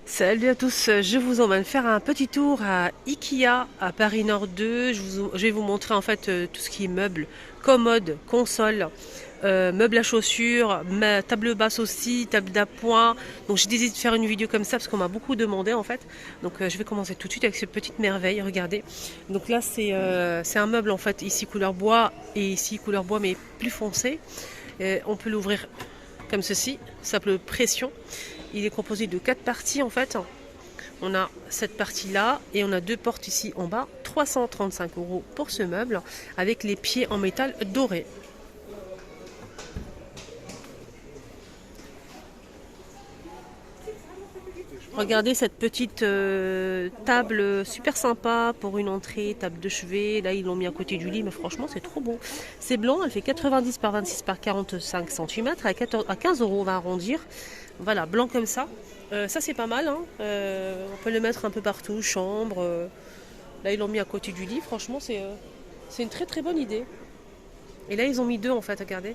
Salut à tous, je vous emmène faire un petit tour à Ikea à Paris Nord 2. Je vais vous montrer en fait tout ce qui est meubles, commodes, consoles, meubles à chaussures, ma table basse aussi, table d'appoint. Donc j'ai décidé de faire une vidéo comme ça parce qu'on m'a beaucoup demandé en fait. Donc je vais commencer tout de suite avec cette petite merveille, regardez. Donc là c'est un meuble en fait ici couleur bois et ici couleur bois mais plus foncé. On peut l'ouvrir comme ceci, simple pression. Il est composé de 4 parties en fait. On a cette partie-là et on a deux portes ici en bas. 335 € pour ce meuble avec les pieds en métal doré. Regardez cette petite table super sympa pour une entrée, table de chevet. Là, ils l'ont mis à côté du lit, mais franchement, c'est trop beau. C'est blanc, elle fait 90 par 26 par 45 cm à 15 euros, on va arrondir. Voilà, blanc comme ça. Ça, c'est pas mal, hein. On peut le mettre un peu partout, chambre. Là, ils l'ont mis à côté du lit. Franchement, c'est une très très bonne idée. Et là, ils ont mis deux en fait, regardez,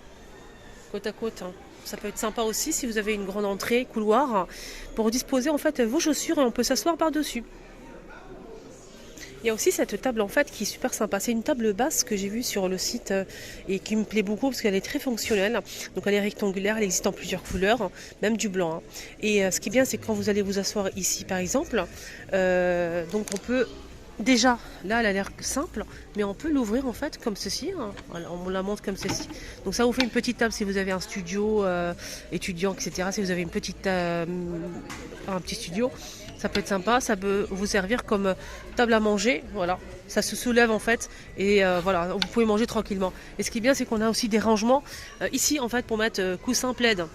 côte à côte, hein. Ça peut être sympa aussi si vous avez une grande entrée, couloir, pour disposer en fait vos chaussures et on peut s'asseoir par-dessus. Il y a aussi cette table en fait qui est super sympa. C'est une table basse que j'ai vue sur le site et qui me plaît beaucoup parce qu'elle est très fonctionnelle. Donc elle est rectangulaire, elle existe en plusieurs couleurs, même du blanc, hein. Et ce qui est bien, c'est que quand vous allez vous asseoir ici par exemple, donc on peut déjà, là elle a l'air simple, mais on peut l'ouvrir en fait comme ceci, hein. Voilà, on la monte comme ceci. Donc ça vous fait une petite table si vous avez un studio étudiant, etc. Si vous avez un petit studio, ça peut être sympa, ça peut vous servir comme table à manger, voilà. Ça se soulève en fait et voilà, vous pouvez manger tranquillement. Et ce qui est bien, c'est qu'on a aussi des rangements ici en fait pour mettre coussin plaid.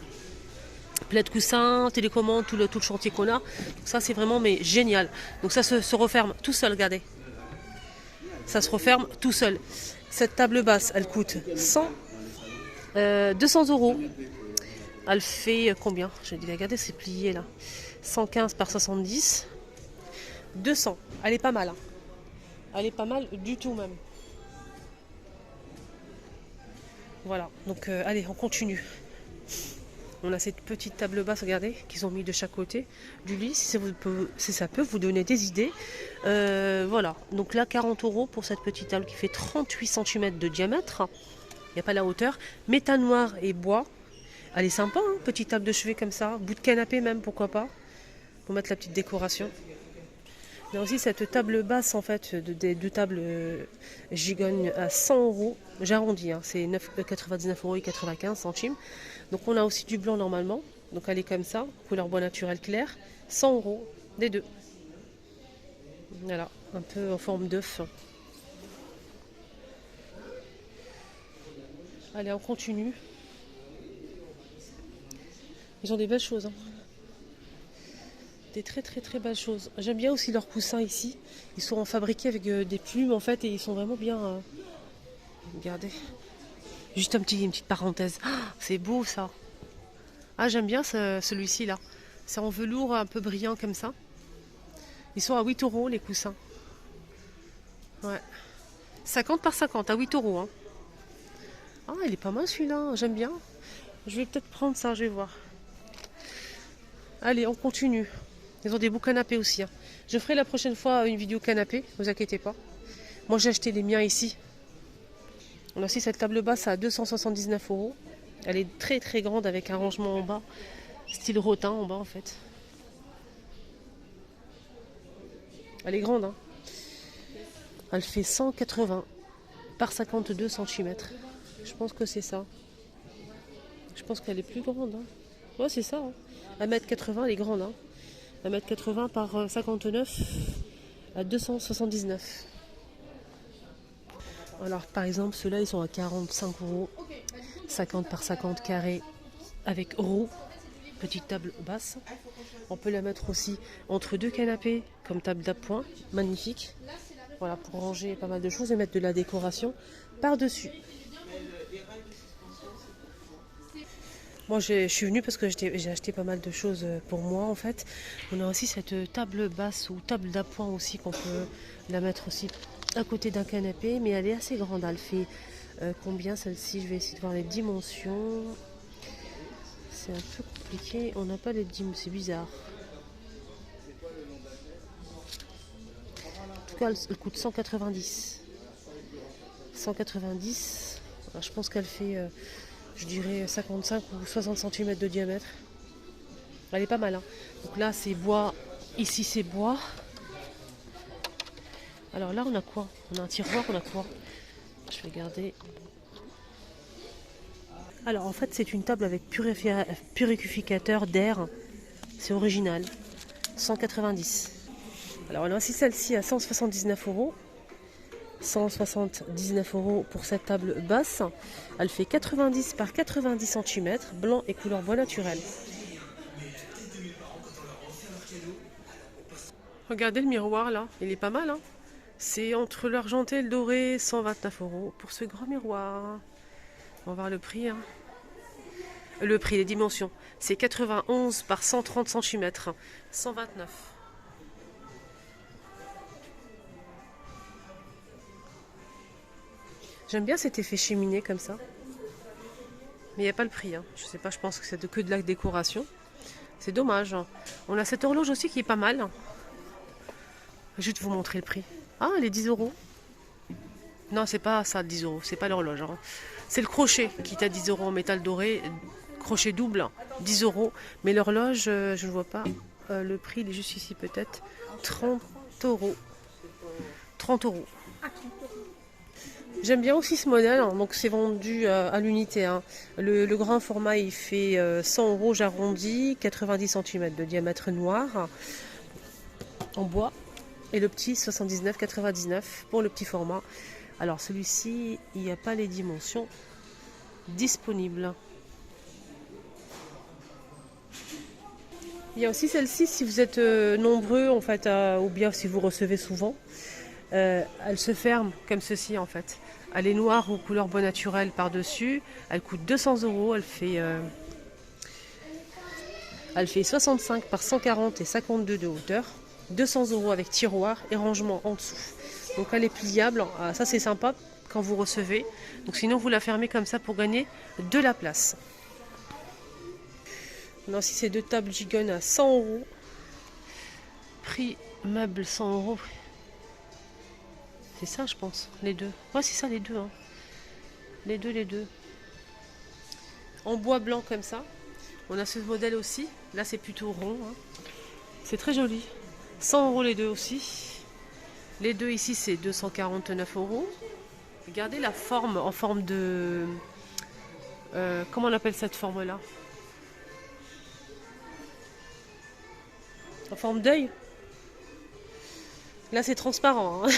Plaid coussin, télécommande, tout le chantier qu'on a. Donc ça c'est vraiment mais génial. Donc ça se referme tout seul, regardez. Ça se referme tout seul. Cette table basse, elle coûte 200 €. Elle fait combien? Je vais regarder, c'est plié là. 115 par 70. 200. Elle est pas mal, hein. Elle est pas mal du tout même. Voilà. Donc allez, on continue. On a cette petite table basse, regardez, qu'ils ont mis de chaque côté du lit, si ça peut vous donner des idées. Voilà, donc là 40 € pour cette petite table qui fait 38 cm de diamètre. Il n'y a pas la hauteur. Métal noir et bois. Elle est sympa, hein, petite table de chevet comme ça. Bout de canapé même, pourquoi pas. Pour mettre la petite décoration. Il y a aussi cette table basse en fait, des deux tables gigognes à 100 €. J'arrondis, hein, c'est 99 € et 95 centimes. Donc on a aussi du blanc normalement. Donc elle est comme ça, couleur bois naturel clair. 100 € des deux. Voilà, un peu en forme d'œuf. Allez, on continue. Ils ont des belles choses, hein. Des très très très belles choses. J'aime bien aussi leurs coussins ici. Ils sont fabriqués avec des plumes en fait et ils sont vraiment bien. Regardez. Juste une petite parenthèse. Ah, c'est beau ça. Ah, j'aime bien celui-ci là. C'est en velours un peu brillant comme ça. Ils sont à 8 € les coussins. Ouais. 50 par 50 à 8 €, hein. Ah, il est pas mal celui-là. J'aime bien. Je vais peut-être prendre ça, je vais voir. Allez, on continue. Ils ont des beaux canapés aussi, hein. Je ferai la prochaine fois une vidéo canapé, ne vous inquiétez pas. Moi j'ai acheté les miens ici. On a aussi cette table basse à 279 €. Elle est très très grande avec un rangement en bas, style rotin en bas en fait. Elle est grande, hein. Elle fait 180 par 52 cm. Je pense que c'est ça. Je pense qu'elle est plus grande, hein. Ouais, c'est ça, hein. 1,80 m, elle est grande, hein. 1,80 m par 59 à 279. Alors par exemple, ceux-là ils sont à 45 €. 50 par 50 carrés avec roue. Petite table basse. On peut la mettre aussi entre deux canapés comme table d'appoint. Magnifique. Voilà, pour ranger pas mal de choses et mettre de la décoration par-dessus. Moi, je suis venue parce que j'ai acheté pas mal de choses pour moi, en fait. On a aussi cette table basse ou table d'appoint aussi qu'on peut la mettre aussi à côté d'un canapé. Mais elle est assez grande. Elle fait combien celle-ci? Je vais essayer de voir les dimensions. C'est un peu compliqué. On n'a pas les dimensions. C'est bizarre. cas, elle coûte 190. 190. Alors, je pense qu'elle fait, je dirais, 55 ou 60 cm de diamètre. Elle est pas mal. Hein. Donc là, c'est bois. Ici, c'est bois. Alors là, on a quoi? On a un tiroir, on a quoi? Je vais garder. Alors en fait, c'est une table avec purificateur d'air. C'est original. 190. Alors on a aussi celle-ci à 179 euros. 179 euros pour cette table basse. Elle fait 90 par 90 cm, blanc et couleur bois naturel. Regardez le miroir là, il est pas mal. Hein, c'est entre l'argenté et le doré, 129 euros pour ce grand miroir. On va voir le prix. Hein. Le prix, les dimensions, c'est 91 par 130 cm, 129. J'aime bien cet effet cheminée comme ça. Mais il n'y a pas le prix. Hein. Je sais pas, je pense que c'est que de la décoration. C'est dommage. Hein. On a cette horloge aussi qui est pas mal. Je vais juste vous montrer le prix. Ah, elle est 10 euros. Non, c'est pas ça, 10 euros. C'est pas l'horloge. Hein. C'est le crochet qui est à 10 euros en métal doré. Crochet double, 10 euros. Mais l'horloge, je ne vois pas le prix. Il est juste ici peut-être. 30 euros. 30 euros. J'aime bien aussi ce modèle, hein. Donc c'est vendu à l'unité. Hein. Le grand format il fait 100 euros, j'arrondis, 90 cm de diamètre noir en bois. Et le petit 79,99 pour le petit format. Alors celui-ci, il n'y a pas les dimensions disponibles. Il y a aussi celle-ci si vous êtes nombreux en fait, ou bien si vous recevez souvent. Elle se ferme comme ceci en fait. Elle est noire aux couleurs bois naturel par-dessus. Elle coûte 200 euros. Elle fait 65 par 140 et 52 de hauteur. 200 euros avec tiroir et rangement en dessous. Donc elle est pliable. Ah, ça c'est sympa quand vous recevez. Donc sinon vous la fermez comme ça pour gagner de la place. On a aussi ces deux tables Gigon à 100 euros. Prix meuble 100 euros. C'est ça, je pense, les deux. Ouais, c'est ça, les deux. Hein. Les deux. En bois blanc comme ça. On a ce modèle aussi. Là, c'est plutôt rond. Hein. C'est très joli. 100 euros les deux aussi. Les deux ici, c'est 249 euros. Regardez la forme en forme de... comment on appelle cette forme-là? En forme d'œil. Là, c'est transparent. Hein.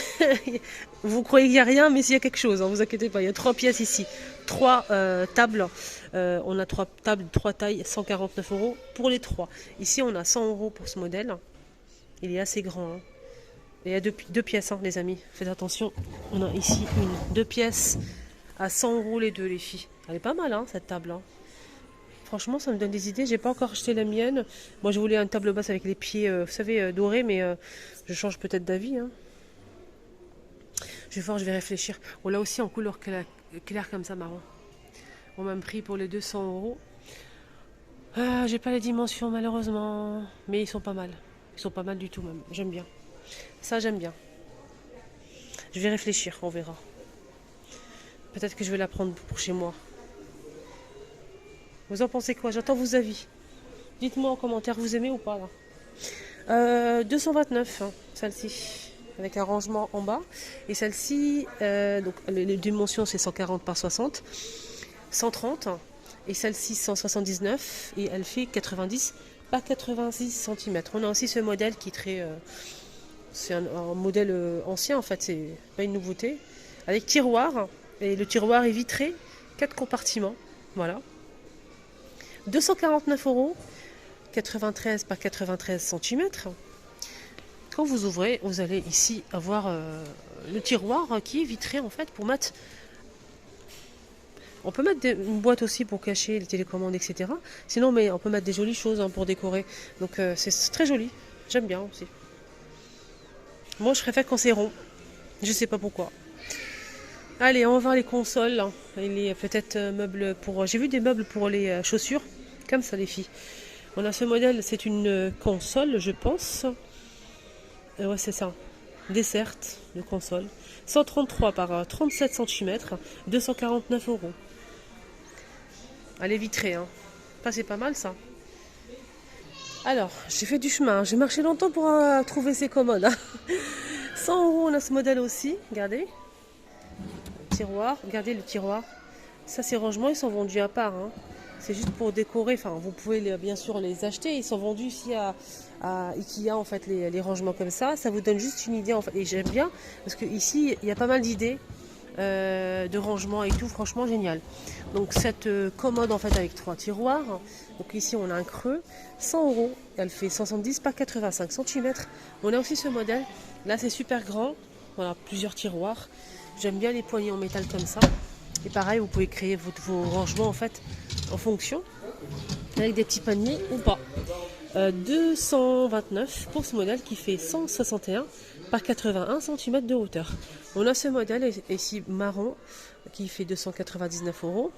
Vous croyez qu'il n'y a rien, mais s'il y a quelque chose, hein, vous inquiétez pas. Il y a 3 pièces ici. 3 tables. On a 3 tables, 3 tailles, 149 euros pour les 3. Ici, on a 100 euros pour ce modèle. Il est assez grand. Hein. Et il y a deux pièces, hein, les amis. Faites attention. On a ici 2 pièces à 100 euros les deux, les filles. Elle est pas mal, hein, cette table. Hein. Franchement, ça me donne des idées. J'ai pas encore acheté la mienne. Moi, je voulais une table basse avec les pieds, vous savez, dorés, mais je change peut-être d'avis. Hein. Je vais voir, je vais réfléchir. On l'a aussi en couleur claire comme ça, marron. Au même prix pour les 200 euros. J'ai pas les dimensions, malheureusement. Mais ils sont pas mal. Ils sont pas mal du tout, même. J'aime bien. Ça, j'aime bien. Je vais réfléchir, on verra. Peut-être que je vais la prendre pour chez moi. Vous en pensez quoi? J'attends vos avis. Dites-moi en commentaire, vous aimez ou pas là. 229, hein, celle-ci, avec un rangement en bas. Et celle-ci, donc les dimensions c'est 140 par 60, 130. Et celle-ci 179 et elle fait 90 par 86 cm. On a aussi ce modèle qui est très... c'est un modèle ancien en fait, c'est pas une nouveauté. Avec tiroir. Et le tiroir est vitré, 4 compartiments. Voilà. 249 euros, 93 par 93 cm. Quand vous ouvrez, vous allez ici avoir le tiroir qui est vitré en fait pour mettre. On peut mettre une boîte aussi pour cacher les télécommandes, etc. Sinon, mais on peut mettre des jolies choses hein, pour décorer. Donc c'est très joli. J'aime bien aussi. Moi, je préfère quand c'est rond. Je sais pas pourquoi. Allez, on va voir les consoles. Il y a peut-être meubles pour... J'ai vu des meubles pour les chaussures. Comme ça, les filles. On a ce modèle, c'est une console, je pense. Ouais, c'est ça. desserte de console. 133 par 37 cm, 249 €. Elle est vitrée, hein. Ça, c'est pas mal, ça. Alors, j'ai fait du chemin. J'ai marché longtemps pour trouver ces commodes, hein. 100 €, on a ce modèle aussi. Regardez. Tiroir. Regardez le tiroir. Ça, ces rangements, ils sont vendus à part, hein. C'est juste pour décorer. Enfin, vous pouvez bien sûr les acheter. Ils sont vendus ici à Ikea, en fait, les rangements comme ça. Ça vous donne juste une idée, en fait. Et j'aime bien, parce que ici, il y a pas mal d'idées de rangement et tout. Franchement, génial. Donc, cette commode, en fait, avec 3 tiroirs. Donc, ici, on a un creux. 100 €. Elle fait 70 par 85 cm. On a aussi ce modèle. Là, c'est super grand. Voilà, plusieurs tiroirs. J'aime bien les poignées en métal comme ça. Et pareil, vous pouvez créer vos rangements, en fait, en fonction, avec des petits paniers ou pas. 229 pour ce modèle qui fait 161 par 81 cm de hauteur. On a ce modèle ici marron qui fait 299 €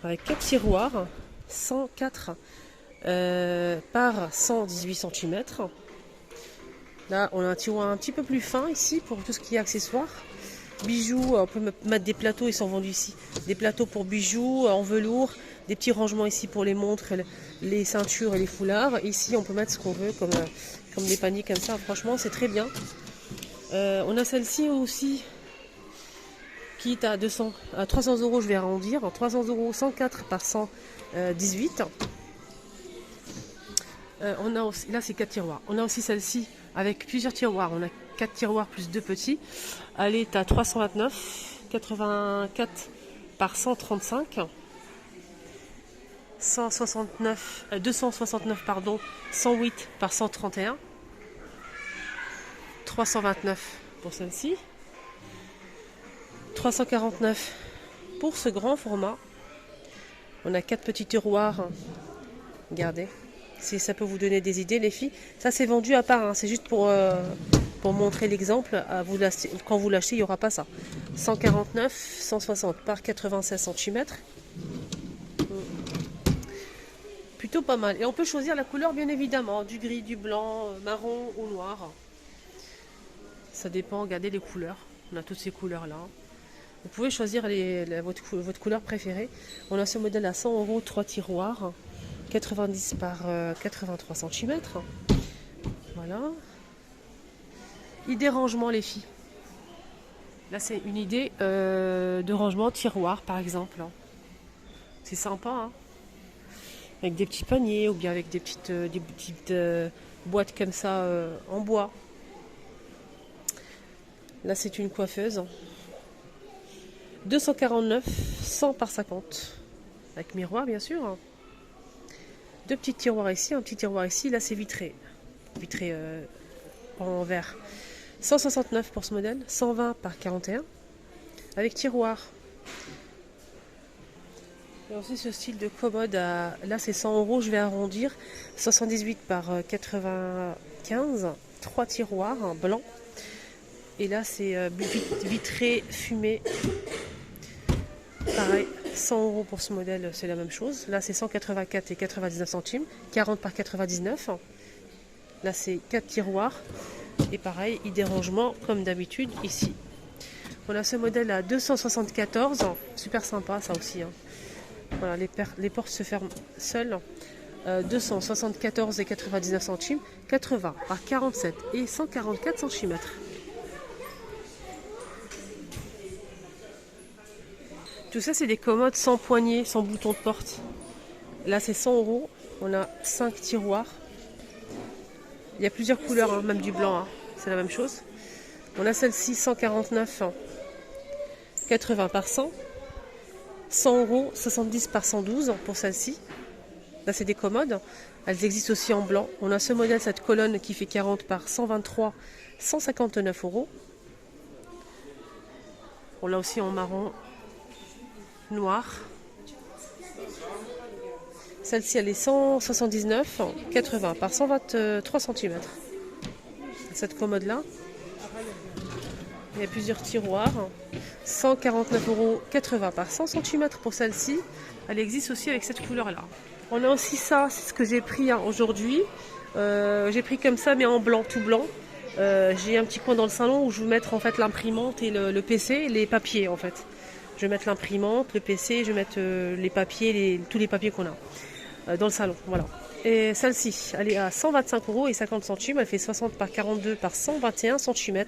avec 4 tiroirs, 104 par 118 cm. Là, on a un tiroir un petit peu plus fin ici pour tout ce qui est accessoires. Bijoux, on peut mettre des plateaux, ils sont vendus ici. Des plateaux pour bijoux en velours, des petits rangements ici pour les montres, les ceintures et les foulards. Ici, on peut mettre ce qu'on veut, comme des paniers comme ça. Franchement, c'est très bien. On a celle-ci aussi, qui est à 300 €, je vais arrondir. 300 €, 104 par 118. On a aussi, là, c'est 4 tiroirs. On a aussi celle-ci avec plusieurs tiroirs. On a 4 tiroirs plus 2 petits. Elle est à 329, 84 par 135, 269 pardon, 108 par 131, 329 pour celle-ci, 349 pour ce grand format. On a 4 petits tiroirs. Regardez, si ça peut vous donner des idées, les filles. Ça, c'est vendu à part, hein. C'est juste pour montrer l'exemple. Quand vous l'achetez, il n'y aura pas ça. 149, 160 par 96 cm. Plutôt pas mal. Et on peut choisir la couleur, bien évidemment. Du gris, du blanc, marron ou noir. Ça dépend, regardez les couleurs. On a toutes ces couleurs-là. Vous pouvez choisir votre couleur préférée. On a ce modèle à 100 €, 3 tiroirs. 90 par 83 cm. Voilà. Idée rangement, les filles. Là, c'est une idée de rangement tiroir, par exemple. C'est sympa, hein, avec des petits paniers ou bien avec des petites boîtes comme ça en bois. Là, c'est une coiffeuse. 249, 100 par 50. Avec miroir, bien sûr. 2 petits tiroirs ici, un petit tiroir ici. Là, c'est vitré. Vitré en verre. 169 pour ce modèle. 120 par 41. Avec tiroir. Il y a aussi ce style de commode. Là, c'est 100 €. Je vais arrondir. 78 par 95. 3 tiroirs blancs. Et là, c'est vitré fumé. Pareil. 100 € pour ce modèle, c'est la même chose. Là, c'est 184 et 99 centimes. 40 par 99. Là, c'est 4 tiroirs. Et pareil, idée rangement, comme d'habitude, ici. On a ce modèle à 274. Super sympa, ça aussi, hein. Voilà, les portes se ferment seules. 274 et 99 centimes. 80 par 47 et 144 cm. Tout ça, c'est des commodes sans poignée, sans bouton de porte. Là, c'est 100 €. On a 5 tiroirs. Il y a plusieurs couleurs, hein, même du blanc, hein. C'est la même chose. On a celle-ci, 149, 80 par 100. 100 €, 70 par 112 pour celle-ci. Là, c'est des commodes. Elles existent aussi en blanc. On a ce modèle, cette colonne qui fait 40 par 123, 159 €. On l'a aussi en marron noir. Celle-ci, elle est 179, 80 par 123 cm. Cette commode-là. Il y a plusieurs tiroirs. 149 €, 80 par 100 cm pour celle-ci. Elle existe aussi avec cette couleur-là. On a aussi ça, c'est ce que j'ai pris, hein, aujourd'hui. J'ai pris comme ça, mais en blanc, tout blanc. J'ai un petit coin dans le salon où je vais mettre en fait l'imprimante et le PC, les papiers en fait. Je vais mettre l'imprimante, le PC, je vais mettre les papiers, tous les papiers qu'on a dans le salon. Voilà. Et celle-ci, elle est à 125,50 €. Elle fait 60 par 42 par 121 cm.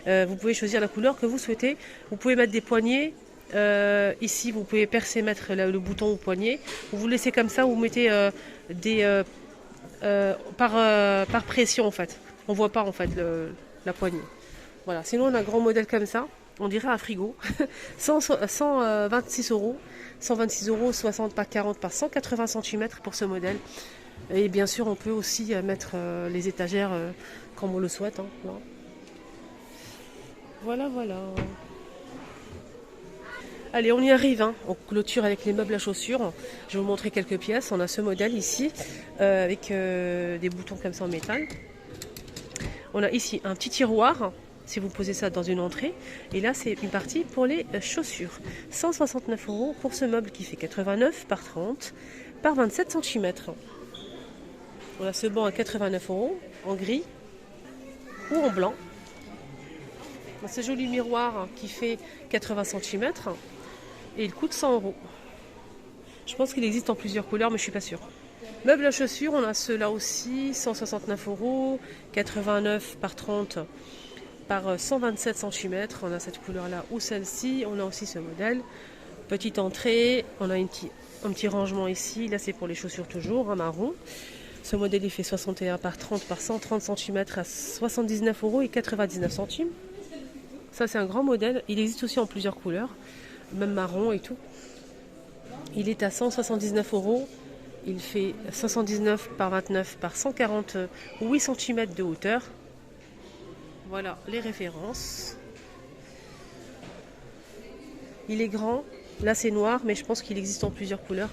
Vous pouvez choisir la couleur que vous souhaitez. Vous pouvez mettre des poignées. Ici, vous pouvez percer, mettre le bouton au poignet. Vous laissez comme ça, vous mettez par pression en fait. On voit pas en fait la poignée. Voilà. Sinon, on a un grand modèle comme ça. On dirait un frigo. 126 €. 126 €, 60 par 40 par 180 cm pour ce modèle. Et bien sûr, on peut aussi mettre les étagères comme on le souhaite. Hein. Voilà, voilà. Allez, on y arrive. Hein. On clôture avec les meubles à chaussures. Je vais vous montrer quelques pièces. On a ce modèle ici avec des boutons comme ça en métal. On a ici un petit tiroir. Si vous posez ça dans une entrée. Et là, c'est une partie pour les chaussures. 169 € pour ce meuble qui fait 89 par 30 par 27 cm. On a ce banc à 89 € en gris ou en blanc. On a ce joli miroir qui fait 80 cm et il coûte 100 €. Je pense qu'il existe en plusieurs couleurs, mais je ne suis pas sûre. Meubles à chaussures, on a ceux-là aussi, 169 €, 89 par 30 par 127 cm. On a cette couleur-là ou celle-ci. On a aussi ce modèle. Petite entrée. On a un petit rangement ici. Là, c'est pour les chaussures toujours, en marron. Ce modèle, il fait 61 par 30 par 130 cm à 79,99 €. Ça, c'est un grand modèle. Il existe aussi en plusieurs couleurs, même marron et tout. Il est à 179 €. Il fait 79 par 29 par 148 cm de hauteur. Voilà les références. Il est grand. Là, c'est noir, mais je pense qu'il existe en plusieurs couleurs.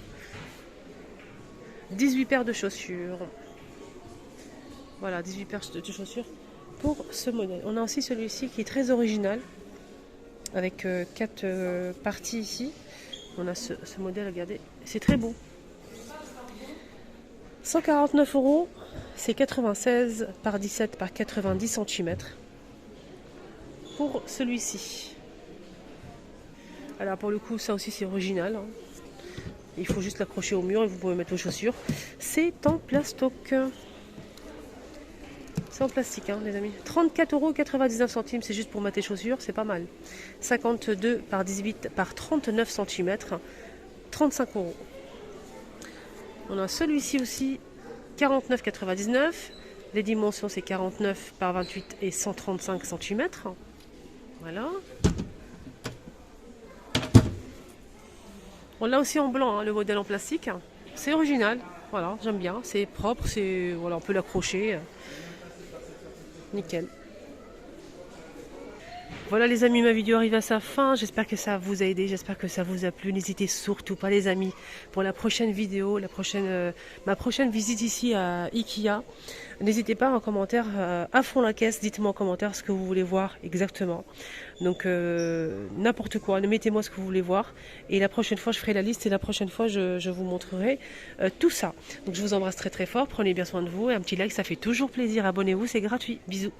18 paires de chaussures. Voilà, 18 paires de chaussures pour ce modèle. On a aussi celui-ci qui est très original, avec 4 parties ici. On a ce modèle, regardez, c'est très beau. 149 €, c'est 96 par 17 par 90 cm. Pour celui-ci. Alors pour le coup, ça aussi c'est original. Hein. Il faut juste l'accrocher au mur et vous pouvez mettre vos chaussures. C'est en plastoc. C'est en plastique, hein, les amis. 34,99 €, c'est juste pour mettre les chaussures, c'est pas mal. 52 par 18 par 39 cm, 35 €. On a celui-ci aussi, 49,99 €. Les dimensions, c'est 49 par 28 et 135 cm. Voilà. On l'a aussi en blanc, hein, le modèle en plastique. C'est original. Voilà, j'aime bien. C'est propre, voilà, on peut l'accrocher. Nickel. Voilà les amis, ma vidéo arrive à sa fin. J'espère que ça vous a aidé, j'espère que ça vous a plu. N'hésitez surtout pas les amis, pour la prochaine vidéo, ma prochaine visite ici à Ikea. N'hésitez pas en commentaire, à fond la caisse, dites-moi en commentaire ce que vous voulez voir exactement. Donc n'importe quoi, mettez-moi ce que vous voulez voir. Et la prochaine fois je ferai la liste et la prochaine fois je vous montrerai tout ça. Donc je vous embrasse très très fort, prenez bien soin de vous. Et un petit like, ça fait toujours plaisir. Abonnez-vous, c'est gratuit. Bisous.